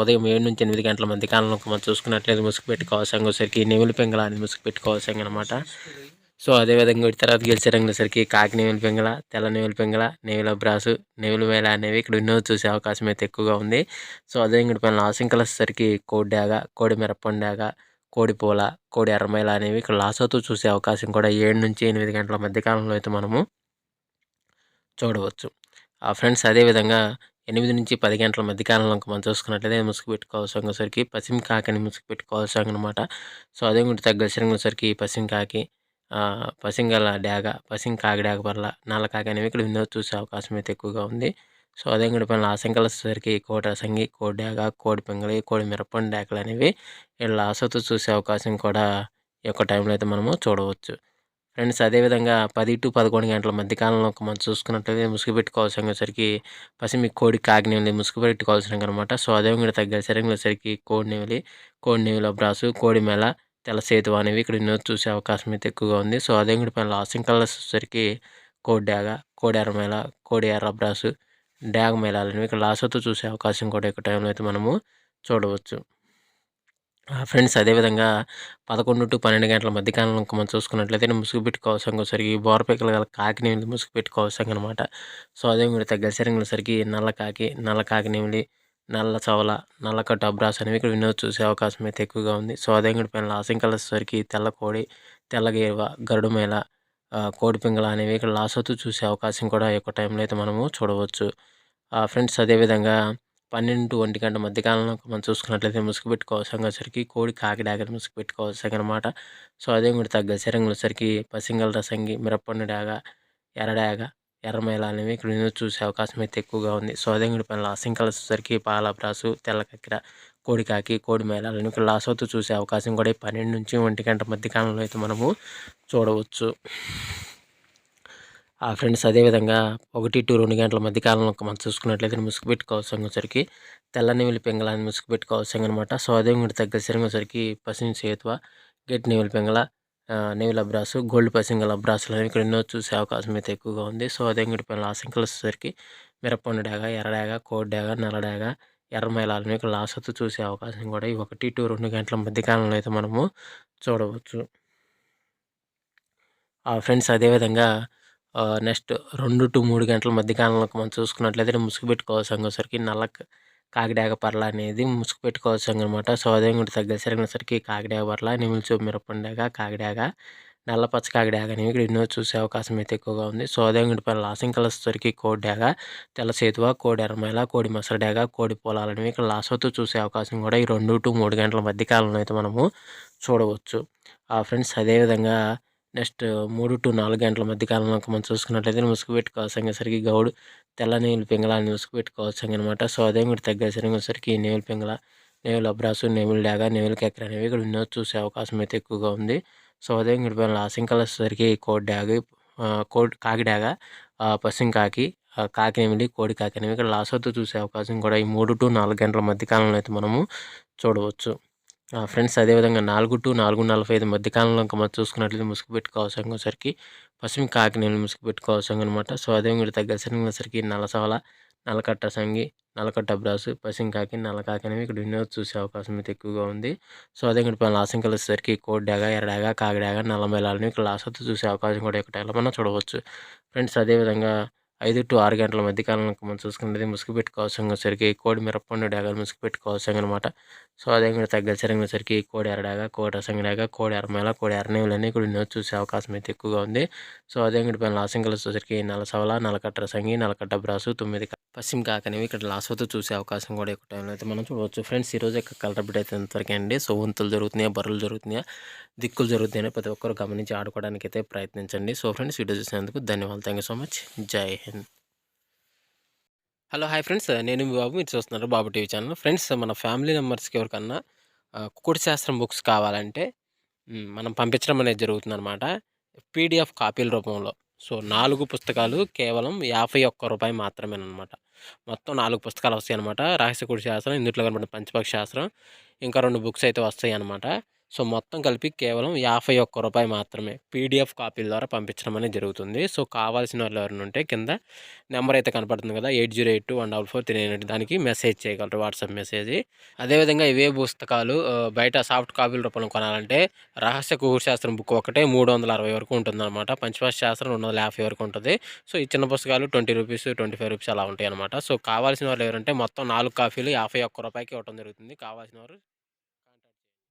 ఉదయం 7-8 గంటల మధ్య కాలంలో మనం చూసుకున్నట్లయితే ముసుగుపెట్టి కవసంగా వచ్చేసరికి నెమిలి పింగళ అని ముసుగుపెట్టి కవసంగా అనమాట. సో అదేవిధంగా తర్వాత గెలిచే రంగులసరికి కాకి నెమిలి పింగళ, తెల్ల నెమిలి పింగళ, నెమిలి అబ్రాసు, నెమిలి మేళ అనేవి ఇక్కడ ఎన్నో చూసే అవకాశం అయితే ఎక్కువగా ఉంది. సో అదేవిధంగా పైన లాసింకలు వచ్చేసరికి కోడి డాగ, కోడి మిరప్పండు డాగ, కోడి పూల, కోడి ఎర్రమైల అనేవి ఇక్కడ లాసవుతూ చూసే అవకాశం కూడా 7-8 గంటల మధ్య కాలంలో అయితే మనము చూడవచ్చు. ఫ్రెండ్స్ అదేవిధంగా 8-10 గంటల మధ్యకాలంలో మనం చూసుకున్నట్లయితే ముసుగు పెట్టుకోవాల్సరికి పశ్చిమ కాకిని ముసుగు పెట్టుకోవాల్సి అనమాట. సో అదే తగ్గసరికి పశ్చిమ కాకి, పసింగల డాగ, పశ్చిమ కాకి డాగ పర్ల, నల్ల కాకి అనేవి ఇక్కడ వినోద్ చూసే అవకాశం అయితే ఎక్కువగా ఉంది. సో అదే పైన ఆశంకలు వచ్చేసరికి కోడి రసంగి, కోడి డాగ, కోడి పింగళి, కోడి మిరపండు డాకలు అనేవి వీళ్ళ ఆశతో చూసే అవకాశం కూడా ఈ యొక్క టైంలో అయితే మనము చూడవచ్చు. ఫ్రెండ్స్ అదేవిధంగా 10-11 గంటల మధ్య కాలంలో మనం చూసుకున్నట్లయితే ముసుగు పెట్టుకోవాల్సరికి పసిమి కోడి కాకినేమిలి ముసుగు పెట్టుకోవాల్సిన అనమాట. సో అదేవిధంగా తగ్గసరికి కోడి నెమిలి అబ్రాసు, కోడి మెల, తెల్ల సేతు అనేవి ఇక్కడ ఎన్నో చూసే అవకాశం అయితే ఎక్కువగా ఉంది. సో అదేవిధంగా పైన లాసింగ్ కలర్స్ వచ్చేసరికి కోడి డాగ, కోడి ఎర్రమేల, కోడి ఎర్ర అబ్రాసు, డాగ మేళాలు ఇక్కడ లాసతో చూసే అవకాశం కూడా ఎక్కువ టైంలో అయితే మనము చూడవచ్చు. ఫ్రెండ్స్ అదేవిధంగా 11-12 గంటల మధ్యకాలంలో మనం చూసుకున్నట్లయితే ముసుగు పెట్టుకోవాల్సరికి బోరపిక్కలు గల కాకినేమిలి ముసుగు పెట్టుకోవాల్సం అనమాట. సో అదే మీరు తగ్గసరికి నల్ల కాకి నెమిలి, నల్ల చవల, నల్లకట్టు అబ్రాస్ అనేవి ఇక్కడ వినోద్ చూసే అవకాశం అయితే ఎక్కువగా ఉంది. సో అదే పైన లాసింగ్ కలర్సరికి తెల్ల కోడి, తెల్ల గేవ, గరుడు మేళ, కోడి పింగళ అనేవి ఇక్కడ లాసవుతూ చూసే అవకాశం కూడా ఈ యొక్క టైంలో అయితే మనము చూడవచ్చు. ఫ్రెండ్స్ అదేవిధంగా 12-1 గంట మధ్యకాలంలో మనం చూసుకున్నట్లయితే ముసుగు పెట్టుకోవాల్సరికి కోడి కాకి డాగని ముసుగు పెట్టుకోవాల్సి అనమాట. సో అదే కూడా తగ్గసరికి పసింగల రసంగి, మిరప్పండు డాగ, ఎర్ర డాగ, ఎర్రమైల అనేవి ఇక్కడ చూసే అవకాశం అయితే ఎక్కువగా ఉంది. సో అదే కూడా పైన లాసింగ్ కలర్స్ వచ్చేసరికి పాల బ్రాసు, తెల్ల కక్కిర, కోడి కాకి, కోడి మేళాలని ఇక్కడ లాస్ అవుతూ చూసే అవకాశం కూడా 12-1 గంట మధ్యకాలంలో అయితే మనము చూడవచ్చు. ఫ్రెండ్స్ అదేవిధంగా 1-2 గంటల మధ్యకాలంలో మనం చూసుకున్నట్లయితే ముసుగు పెట్టుకోవాల్సరికి తెల్ల నెమిలి పింగళాన్ని ముసుగు పెట్టుకోవాల్సి అనమాట. సో అదే కూడా తగ్గసరికి పసిమి సేతువ, గెట్ నెమిలి పింగళ, నెమిలి అబ్రాసు, గోల్డ్ పసింగల అబ్రాసులు అనేవి ఇక్కడ ఎన్నో చూసే అవకాశం అయితే ఎక్కువగా ఉంది. సో అదే కూడా పైన లాసింకలు వచ్చేసరికి మిరప్పండు డాగ, ఎర్ర డాగ, కోడి డాగ, నల్ల డాగ, ఎర్ర మైలాలని ఇక్కడ లాసతో చూసే అవకాశం కూడా ఈ 1-2 గంటల మధ్యకాలంలో అయితే మనము చూడవచ్చు. ఫ్రెండ్స్ అదేవిధంగా నెక్స్ట్ 2-3 గంటల మధ్యకాలంలో మనం చూసుకున్నట్లయితే ముసుగు పెట్టుకోవాల్సరికి నల్ల కాకిడాగ పర్ల అనేది ముసుగు పెట్టుకోవాల్సి అనమాట. సో అదే కూడా తగ్గసరికి కాకిడాగ పర్ల, నెమిలి చూపు మిరపండాగ, కాకిడాగ, నల్ల పచ్చ కాకిడాగ అనేవి ఇక్కడ ఎన్నో చూసే అవకాశం అయితే ఎక్కువగా ఉంది. సో అదే కూడా పైన లాసింగ్ కలర్స్ వచ్చరికి కోడి డాగ, తెల్ల సేతువ, కోడి ఎర్రమైల, కోడి మసర డాగ, కోడి పొలాలు అనేవి ఇక్కడ లాస్ అవుతూ చూసే అవకాశం కూడా ఈ 2-3 గంటల మధ్యకాలంలో అయితే మనము చూడవచ్చు. ఫ్రెండ్స్ అదేవిధంగా నెక్స్ట్ 3-4 గంటల మధ్యకాలంలో మనం చూసుకున్నట్లయితే ముసుగు పెట్టుకోవాల్సరికి గౌడు, తెల్ల నెమిలి పింగళాన్ని ముసుగు పెట్టుకోవాల్సి అనమాట. సో అదే కూడా తగ్గసరికి నెమిలి పింగళ, నెమిలి అబ్రాసు, నెమిలి డాగ, నెమిలి కెక్కర అనేవి ఇక్కడ వినోద్ చూసే అవకాశం అయితే ఎక్కువగా ఉంది. సో అదే కూడా పైన లాసింగ్ కలర్స్ వచ్చేసరికి కోడి డాగ, కోడి కాకి డాగ, పశ్చిమ కాకి, కాకి నెమిలి, కోడి కాకి అనేవి ఇక్కడ లాస్ అవుతూ చూసే అవకాశం కూడా ఈ 3-4 గంటల మధ్యకాలంలో అయితే మనము చూడవచ్చు. ఫ్రెండ్స్ అదేవిధంగా 4-4:45 మధ్యకాలంలో మనం చూసుకున్నట్లయితే ముసుగు పెట్టుకోవాల్సరికి పశ్చిమ కాకినేని ముసుగు పెట్టుకోవాల్సి అనమాట. సో అదే మీరు తగ్గసరికి నల్ల సవల, నల్లకట్ట సంగి, నల్లకట్ట అబ్రాసు, పశ్చిమ కాకి, నల్ల కాకి అనేవి ఇక్కడ వినోద్ చూసే అవకాశం అయితే ఎక్కువగా ఉంది. సో అదే ఇక్కడ లాసింగ్ కలిసేసరికి కోడి డాగ, ఎర్ర డాగ, కాకి డాగ, నల్ల మేళాలని ఇక్కడ లాస్ అవుతూ చూసే అవకాశం కూడా ఇక్కడ ఎలా మనం చూడవచ్చు. ఫ్రెండ్స్ అదేవిధంగా 5-6 గంటల మధ్యకాలంలో మనం చూసుకున్నది ముసుగు పెట్టుకోవాల్సరికి కోడి మిరప్పండు డాగలు ముసుగు పెట్టుకోవాల్సి అనమాట. సో అదే కూడా తగ్గసరికి కోడి ఎర్ర డాగ, కోడి రసంగి డాగ, కోడి ఎర్రమేల, కోడి ఎర్రనేవులని ఇక్కడ వినోద్ చూసే అవకాశం అయితే ఎక్కువగా ఉంది. సో అదే కూడా పైన లాసింగ్ కలర్స్ వచ్చేసరికి నల్ల సవల, నల్లకట్ట రసంగి, నల్లకట్ట బ్రాసు, 9 పశ్చిమ కాకి అనేవి ఇక్కడ లాస్ అవుతూ చూసే అవకాశం కూడా ఎక్కువ టైంలో అయితే మనం చూడవచ్చు. ఫ్రెండ్స్ ఈరోజు యొక్క కలర్ అప్డేట్ అయితే ఇంతవరకు అండి. సో వంతులు జరుగుతున్నాయా, బర్రెలు జరుగుతున్నాయా, దిక్కులు జరుగుతున్నాయని ప్రతి ఒక్కరు గమనించి ఆడుకోవడానికి అయితే ప్రయత్నించండి. సో ఫ్రెండ్స్ వీడియో చూసినందుకు ధన్యవాదాలు. Thank you so much. జై హింద్. హలో హాయ్ ఫ్రెండ్స్, నేను మీ బాబు, మీరు చూస్తున్నారు బాబు టీవీ ఛానల్. ఫ్రెండ్స్ మన ఫ్యామిలీ మెంబర్స్కి ఎవరికన్నా కుకుడు శాస్త్రం బుక్స్ కావాలంటే మనం పంపించడం అనేది జరుగుతుందన్నమాట, పీడిఎఫ్ కాపీల రూపంలో. సో 4 పుస్తకాలు కేవలం ₹51 మాత్రమేనమాట. మొత్తం 4 పుస్తకాలు వస్తాయి అనమాట. రహస్య కుడి శాస్త్రం, ఇందులో కనబడిన పంచపక్ష శాస్త్రం, ఇంకా 2 బుక్స్ అయితే వస్తాయి అనమాట. సో, మొత్తం కలిపి కేవలం రూ. 51 మాత్రమే. పీడీఎఫ్ కాపీల ద్వారా పంపించడం అనేది జరుగుతుంది. సో, కావాల్సిన వాళ్ళు ఎవరైనా ఉంటే కింద నెంబర్ అయితే కనపడుతుంది కదా! 8082144398 దానికి మెసేజ్ చేయగలరు. WhatsApp message. అదేవిధంగా ఇవే పుస్తకాలు బయట సాఫ్ట్ కాపీల రూపంలో కొనాలంటే 'రహస్య ఖగోళ శాస్త్రం' బుక్ ఒకటే 360 వరకు ఉంటుందన్నమాట. 'పంచభాష శాస్త్రం' 250 వరకు ఉంటుంది. సో, ఈ చిన్న పుస్తకాలు రూ. 20, రూ. 25 అలా ఉంటాయన్నమాట. సో, కావాల్సిన వాళ్ళు ఎవరంటే మొత్తం 4 కాపీలు రూ. 51కి ఇవ్వడం జరుగుతుంది. కావాల్సిన వారు